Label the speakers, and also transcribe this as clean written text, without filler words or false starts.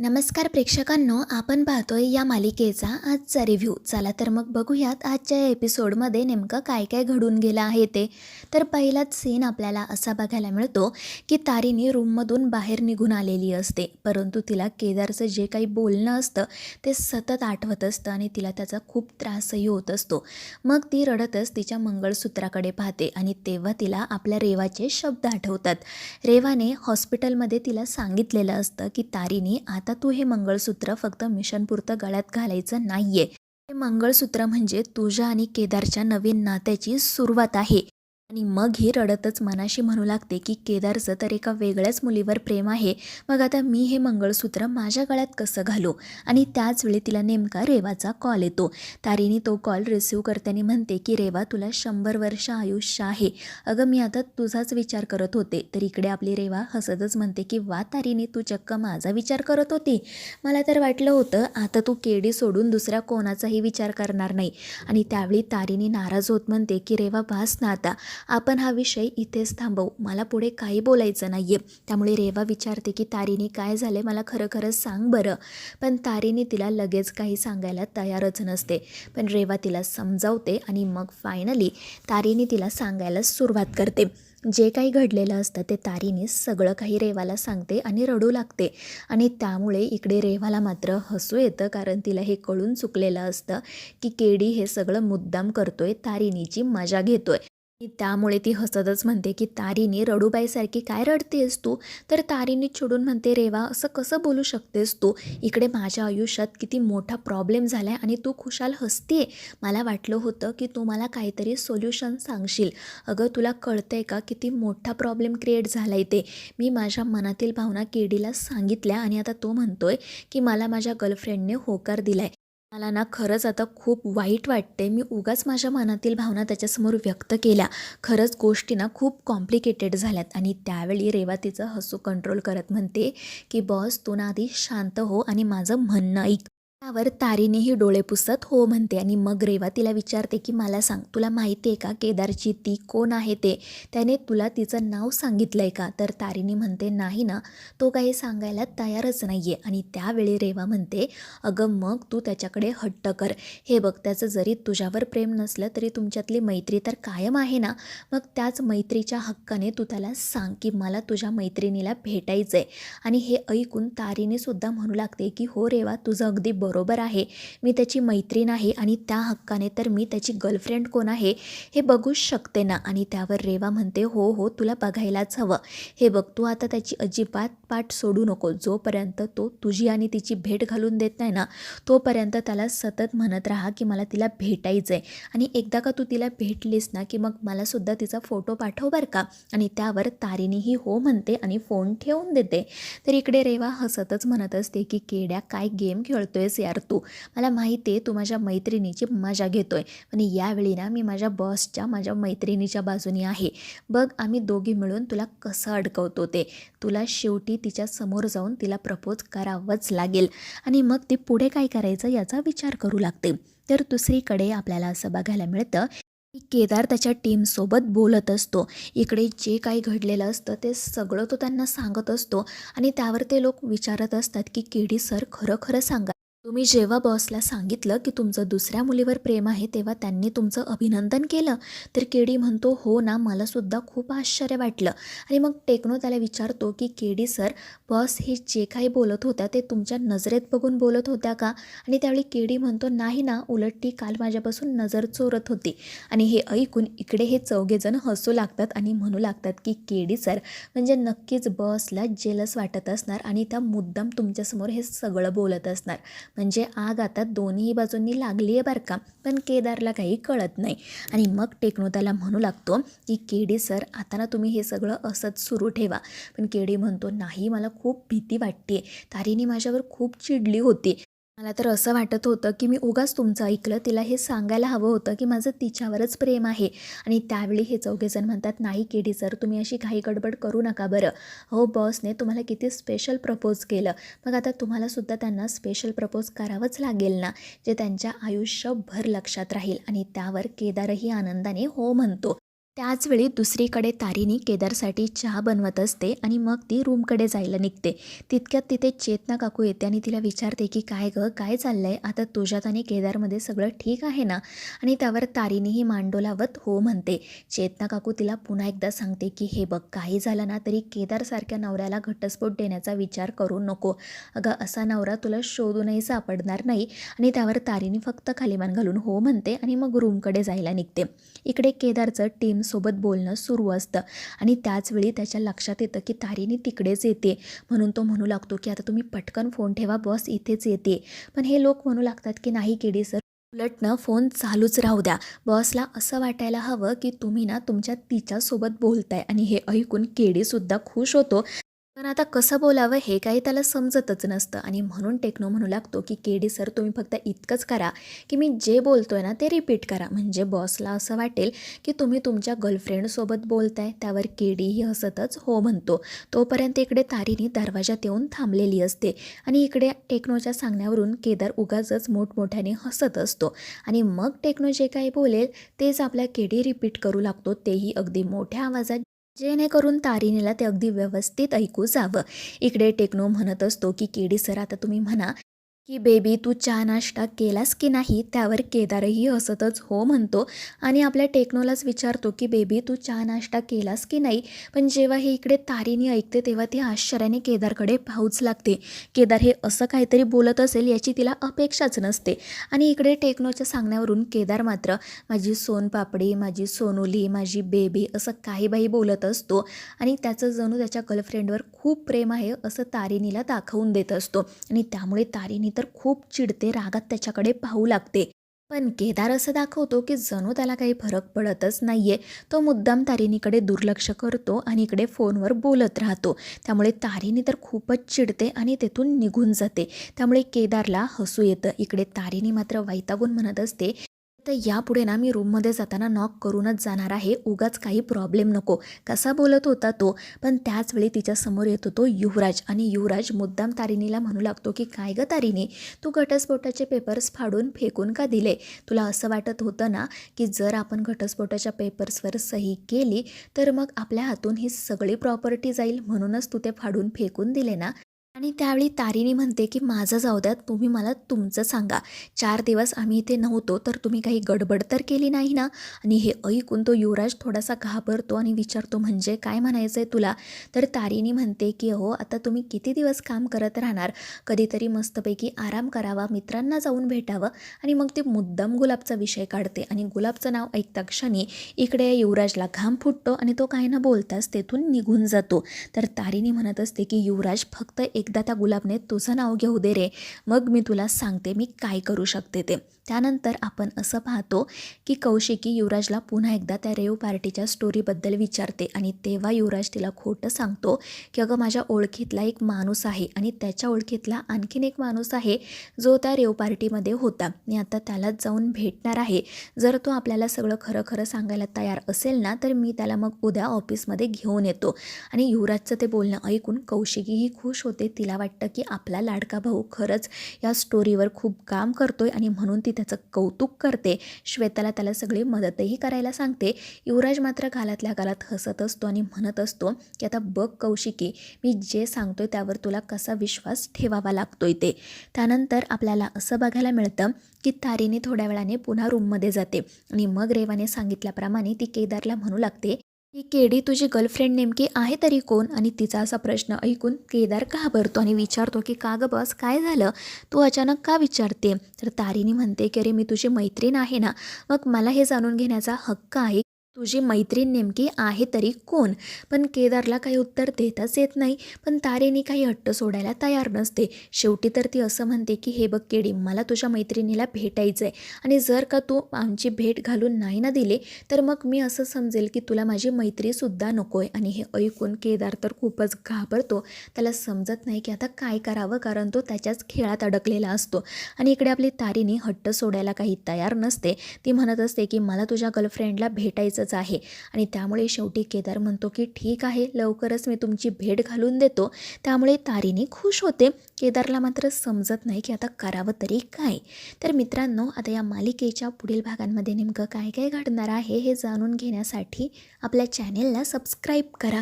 Speaker 1: नमस्कार प्रेक्षकांनो, आपण पाहतोय या मालिकेचा आजचा रिव्ह्यू. चला तर मग बघूयात आजच्या या एपिसोडमध्ये नेमकं काय काय घडून गेलं आहे ते. तर पहिलाच सीन आपल्याला असा बघायला मिळतो की तारिणी रूममधून बाहेर निघून आलेली असते, परंतु तिला केदारचं जे काही बोलणं असतं ते सतत आठवत असतं आणि तिला त्याचा खूप त्रासही होत असतो. मग ती रडतच तिच्या मंगळसूत्राकडे पाहते आणि तेव्हा तिला आपल्या रेवाचे शब्द आठवतात. रेवाने हॉस्पिटलमध्ये तिला सांगितलेलं असतं की तारिणी, आता तू हे मंगळसूत्र फक्त मिशनपुरतं गळ्यात घालायचं नाहीये. हे मंगळसूत्र म्हणजे तुझ्या आणि केदारच्या नवीन नात्याची सुरुवात आहे. आणि मग ही रडतच मनाशी म्हणू लागते की केदारचं तर एका वेगळ्याच मुलीवर प्रेम आहे, मग आता मी हे मंगळसूत्र माझ्या गळ्यात कसं घालू. आणि त्याच वेळी तिला नेमका रेवाचा कॉल येतो. तारिणी तो कॉल रिसीव्ह करताना म्हणते की रेवा, तुला 100 वर्ष आयुष्य आहे. अगं, मी आता तुझाच विचार करत होते. तर इकडे आपली रेवा हसतच म्हणते की वा तारिणी, तू चक्क माझा विचार करत होती. मला तर वाटलं होतं आता तू केडी सोडून दुसऱ्या कोणाचाही विचार करणार नाही. आणि त्यावेळी तारिणी नाराज होत म्हणते की रेवा, बास ना आता, आपण हा विषय इथेच थांबवू. मला पुढे काही बोलायचं नाही आहे. त्यामुळे रेवा विचारते की तारिणी, काय झाले, मला खरं खरंच सांग बरं. पण तारिणी तिला लगेच काही सांगायला तयारच नसते. पण रेवा तिला समजावते आणि मग फायनली तारिणी तिला सांगायला सुरुवात करते. जे काही घडलेलं असतं ते तारिणी सगळं काही रेवाला सांगते आणि रडू लागते. आणि त्यामुळे इकडे रेवाला मात्र हसू येतं, कारण तिला हे कळून चुकलेलं असतं की केडी हे सगळं मुद्दाम करतोय, तारिणीची मजा घेतोय. आणि त्यामुळे ती हसतच म्हणते की तारिणी, रडूबाईसारखी काय रडतेस तू. तर तारिणी चिडून म्हणते, रेवा असं कसं बोलू शकतेस तू. इकडे माझ्या आयुष्यात किती मोठा प्रॉब्लेम झाला आहे आणि तू खुशाल हसतेय. मला वाटलं होतं की तू मला काहीतरी सोल्युशन सांगशील. अगं, तुला कळतंय का किती मोठा प्रॉब्लेम क्रिएट झाला आहे ते. मी माझ्या मनातील भावना केडीला सांगितल्या आणि आता तो म्हणतोय की मला माझ्या गर्लफ्रेंडने होकार दिलाय. मला ना खरंच आता खूप वाईट वाटते. मी उगाच माझ्या मनातील भावना त्याच्यासमोर व्यक्त केल्या. खरंच गोष्टी ना खूप कॉम्प्लिकेटेड झाल्यात. आणि त्यावेळी रेवा तिचं हसू कंट्रोल करत म्हणते की बॉस, तू ना आधी शांत हो आणि माझं म्हणणं ऐक. त्यावर तारिणीही डोळे पुसत हो म्हणते. आणि मग रेवा तिला विचारते की मला सांग, तुला माहिती आहे का केदारची ती कोण आहे ते. त्याने तुला तिचं नाव सांगितलं आहे का. तर तारिणी म्हणते नाही ना, तो काही सांगायला तयारच नाही आहे. आणि त्यावेळी रेवा म्हणते, अगं मग तू त्याच्याकडे हट्ट कर. हे बघ, त्याचं जरी तुझ्यावर प्रेम नसलं तरी तुमच्यातली मैत्री तर कायम आहे ना. मग त्याच मैत्रीच्या हक्काने तू त्याला सांग की मला तुझ्या मैत्रिणीला भेटायचं आहे. आणि हे ऐकून तारिणीसुद्धा म्हणू लागते की हो रेवा, तुझं अगदी बरोबर आहे. मी त्याची मैत्रीण आहे आणि त्या हक्काने तर मी त्याची गर्लफ्रेंड कोण आहे हे बघूच शकते ना. आणि त्यावर रेवा म्हणते, हो हो, तुला बघायलाच हवं. हे बघ, तू आता त्याची अजिबात पाठ सोडू नको. जोपर्यंत तो तुझी आणि तिची भेट घालून देत नाही ना, तोपर्यंत त्याला सतत म्हणत राहा की मला तिला भेटायचं आहे. आणि एकदा का तू तिला भेटलीस ना की मग मलासुद्धा तिचा फोटो पाठव बरं का. आणि त्यावर तारिणीही हो म्हणते आणि फोन ठेवून देते. तर इकडे रेवा हसतच म्हणत असते की केड्या, काय गेम खेळतोयस यार तू. मला माहिती आहे तू माझ्या मैत्रिणीची मजा घेतोय. पण यावेळी ना मी माझ्या बॉसच्या, माझ्या मैत्रिणीच्या बाजूनी आहे. बघ, आम्ही दोघी मिळून तुला कसं अडकवतो ते. तुला शेवटी तिच्या समोर जाऊन तिला प्रपोज करावंच लागेल. आणि मग ती पुढे काय करायचं याचा विचार करू लागते. तर दुसरीकडे आपल्याला असं बघायला मिळतं की केदार त्याच्या टीमसोबत बोलत असतो. इकडे जे काही घडलेलं असतं ते सगळं तो त्यांना सांगत असतो. आणि त्यावर ते लोक विचारत असतात की केडी सर, खरं खरं सांगा, तुम्ही जेव्हा बॉसला सांगितलं की तुमचं दुसऱ्या मुलीवर प्रेम आहे तेव्हा त्यांनी तुमचं अभिनंदन केलं. तर केडी म्हणतो, हो ना, मलासुद्धा खूप आश्चर्य वाटलं. आणि मग टेक्नो त्याला विचारतो की केडी सर, बॉस हे जे काही बोलत होत्या ते तुमच्या नजरेत बघून बोलत होत्या का. आणि त्यावेळी केडी म्हणतो, नाही ना, उलट ती काल माझ्यापासून नजर चोरत होती. आणि हे ऐकून इकडे हे चौघेजण हसू लागतात आणि म्हणू लागतात की केडी सर म्हणजे नक्कीच बॉसला जेलस वाटत असणार आणि त्या मुद्दाम तुमच्यासमोर हे सगळं बोलत असणार. म्हणजे आग आता दोन्ही बाजूंनी लागली आहे बरं का. पण केदारला काही कळत नाही. आणि मग टेक्नो त्याला म्हणू लागतो की केडी सर, आता ना तुम्ही हे सगळं असंच सुरू ठेवा. पण केडी म्हणतो, नाही, मला खूप भीती वाटते. तारिणी माझ्यावर खूप चिडली होती. मला तर असं वाटत होतं की मी उगाच तुमचं ऐकलं. तिला हे सांगायला हवं होतं की माझं तिच्यावरच प्रेम आहे. आणि त्यावेळी हे चौघेजण म्हणतात, नाही केडी सर, तुम्ही अशी घाई गडबड करू नका बरं. हो, बॉसने तुम्हाला किती स्पेशल प्रपोज केलं. मग आता तुम्हालासुद्धा त्यांना स्पेशल प्रपोज करावंच लागेल ना, जे त्यांच्या आयुष्यभर लक्षात राहील. आणि त्यावर केदारही आनंदाने हो म्हणतो. त्याचवेळी दुसरीकडे तारिणी केदारसाठी चहा बनवत असते आणि मग ती रूमकडे जायला निघते. तितक्यात तिथे चेतना काकू येते आणि तिला विचारते की काय गं, काय चाललंय आता तुझ्यात आणि केदारमध्ये सगळं ठीक आहे ना? आणि त्यावर तारिणीही मांडो लावत हो म्हणते. चेतना काकू तिला पुन्हा एकदा सांगते की हे बघ, काही झालं ना तरी केदारसारख्या नवऱ्याला घटस्फोट देण्याचा विचार करू नको. अगं, असा नवरा तुला शोधूनही सापडणार नाही. आणि त्यावर तारिणी फक्त खाली मान घालून हो म्हणते आणि मग रूमकडे जायला निघते. इकडे केदारचं टीमसोबत बोलणं सुरू असतं आणि त्याचवेळी त्याच्या लक्षात येतं की तारिणी तिकडेच येते. म्हणून तो म्हणू लागतो की आता तुम्ही पटकन फोन ठेवा, बॉस इथेच येते. पण हे लोक म्हणू लागतात की नाही केडी सर, उलटनं फोन चालूच राहू द्या. बॉसला असं वाटायला हवं की तुम्ही ना तुमच्या तिच्यासोबत बोलताय. आणि हे ऐकून केडीसुद्धा खुश होतो. पण आता कसं बोलावं हे काही त्याला समजतच नसतं आणि म्हणून टेक्नो म्हणू लागतो की केडी सर, तुम्ही फक्त इतकंच करा की मी जे बोलतोय ना ते रिपीट करा, म्हणजे बॉसला असं वाटेल की तुम्ही तुमच्या गर्लफ्रेंडसोबत बोलताय. त्यावर केडीही हसतच हो म्हणतो. तोपर्यंत इकडे तारिणी दरवाजात येऊन थांबलेली असते आणि इकडे टेक्नोच्या सांगण्यावरून केदार उगाचच मोठमोठ्याने हसत असतो. आणि मग टेक्नो जे काही बोलेल तेच आपल्या केडी रिपीट करू लागतो, तेही अगदी मोठ्या आवाजात, जेणेकरून तारिणीला ते अगदी व्यवस्थित ऐकू जावं. इकडे टेक्नो म्हणत असतो की केडी सर, आता तुम्ही म्हणा की बेबी तू चहा नाश्ता केलास की नाही? त्यावर केदारही हसतच हो म्हणतो आणि आपल्या टेक्नोलाच विचारतो की बेबी तू चहा नाश्ता केलास की नाही? पण जेव्हा हे इकडे तारिणी ऐकते तेव्हा ती आश्चर्याने केदारकडे पाहूच लागते. केदार हे असं काहीतरी बोलत असेल याची तिला अपेक्षाच नसते. आणि इकडे टेक्नोच्या सांगण्यावरून केदार मात्र माझी सोनपापडी, माझी सोनुली, माझी बेबी असं काही बाई बोलत असतो आणि त्याचं जणू त्याच्या गर्लफ्रेंडवर खूप प्रेम आहे असं तारिणीला दाखवून देत असतो. आणि त्यामुळे तारिणी तर खूप चिडते, रागात त्याच्याकडे पाहू लागते. पण केदार असं दाखवतो की जणू त्याला काही फरक पडतच नाहीये. तो मुद्दाम तारिणीकडे दुर्लक्ष करतो आणि इकडे फोनवर बोलत राहतो. त्यामुळे तारिणी तर खूपच चिडते आणि तेथून निघून जाते. त्यामुळे केदारला हसू येतं. इकडे तारिणी मात्र वैतागून म्हणत असते, तर यापुढे ना मी रूममध्ये जाताना नॉक करूनच जाणार आहे, उगाच काही प्रॉब्लेम नको. कसा बोलत होता तो. पण त्याचवेळी तिच्यासमोर येतो तो युवराज आणि युवराज मुद्दाम तारिणीला म्हणू लागतो की काय गं तारिणी, तू घटस्फोटाचे पेपर्स फाडून फेकून का दिले? तुला असं वाटत होतं ना की जर आपण घटस्फोटाच्या पेपर्सवर सही केली तर मग आपल्या हातून ही सगळी प्रॉपर्टी जाईल, म्हणूनच तू ते फाडून फेकून दिले ना? आणि त्यावेळी तारिणी म्हणते की माझं जाऊ द्या, तुम्ही मला तुमचं सांगा. 4 दिवस आम्ही इथे नव्हतो तर तुम्ही काही गडबड तर केली नाही ना? आणि हे ऐकून तो युवराज थोडासा घाबरतो आणि विचारतो म्हणजे काय म्हणायचं आहे तुला? तर तारिणी म्हणते की हो, आता तुम्ही किती दिवस काम करत राहणार? कधीतरी मस्तपैकी आराम करावा, मित्रांना जाऊन भेटावं. आणि मग ते मुद्दाम गुलाबचा विषय काढते आणि गुलाबचं नाव ऐकता क्षणी इकडे युवराजला घाम फुटतो आणि तो काही न बोलताच तेथून निघून जातो. तर तारिणी म्हणत असते की युवराज, फक्त एकदा त्या गुलाबने तुझं नाव घेऊ दे रे, मग मी तुला सांगते मी काय करू शकते ते. त्यानंतर आपण असं पाहतो की कौशिकी युवराजला पुन्हा एकदा त्या रेव पार्टीच्या स्टोरीबद्दल विचारते आणि तेव्हा युवराज तिला खोटं सांगतो की अगं, माझ्या ओळखीतला एक माणूस आहे आणि त्याच्या ओळखीतला आणखीन एक माणूस आहे जो त्या रेव पार्टीमध्ये होता. मी आता त्यालाच जाऊन भेटणार आहे. जर तो आपल्याला सगळं खरं खरं सांगायला तयार असेल ना तर मी त्याला मग उद्या ऑफिसमध्ये घेऊन येतो. आणि युवराजचं ते बोलणं ऐकून कौशिकीही खुश होते. तिला वाटतं की आपला लाडका भाऊ खरंच या स्टोरीवर खूप काम करतोय आणि म्हणून ती त्याचं कौतुक करते. श्वेताला त्याला सगळी मदतही करायला सांगते. युवराज मात्र गालातल्या गालात हसत असतो आणि म्हणत असतो की आता बघ कौशिकी, मी जे सांगतोय त्यावर तुला कसा विश्वास ठेवावा लागतोय ते. त्यानंतर आपल्याला असं बघायला मिळतं की तारिणी थोड्या वेळाने पुन्हा रूममध्ये जाते आणि मग रेवाने सांगितल्याप्रमाणे ती केदारला म्हणू लागते की केडी, तुझी गर्लफ्रेंड नेमकी आहे तरी कोण? आणि तिचा असा प्रश्न ऐकून केदार घाबरतो आणि विचारतो की का गं बॉस, काय झालं? तू अचानक का विचारते? तर तारिणी म्हणते की अरे, मी तुझी मैत्रीण आहे ना, मग मला हे जाणून घेण्याचा हक्क आहे तुझी मैत्रीण नेमकी आहे तरी कोण? पण केदारला काही उत्तर देताच येत नाही. पण तारिणी काही हट्ट सोडायला तयार नसते. शेवटी तर ती असं म्हणते की हे बघ केडी, मला तुझ्या मैत्रिणीला भेटायचं आहे आणि जर का तू आमची भेट घालून नाही ना दिले तर मग मी असं समजेल की तुला माझी मैत्रीसुद्धा नको आहे. आणि हे ऐकून केदार तर खूपच घाबरतो. त्याला समजत नाही की आता काय करावं, कारण तो त्याच्याच खेळात अडकलेला असतो. आणि इकडे आपली तारिणी हट्ट सोडायला काही तयार नसते. ती म्हणत असते की मला तुझ्या गर्लफ्रेंडला भेटायचं करायचंच आहे आणि त्यामुळे शेवटी केदार म्हणतो की ठीक आहे, लवकरच मी तुमची भेट घालून देतो. त्यामुळे तारिणी खुश होते. केदारला मात्र समजत नाही की आता करावं तरी काय. तर मित्रांनो, आता या मालिकेच्या पुढील भागांमध्ये नेमकं काय काय घडणार आहे हे जाणून घेण्यासाठी आपल्या चॅनेलला सबस्क्राईब करा.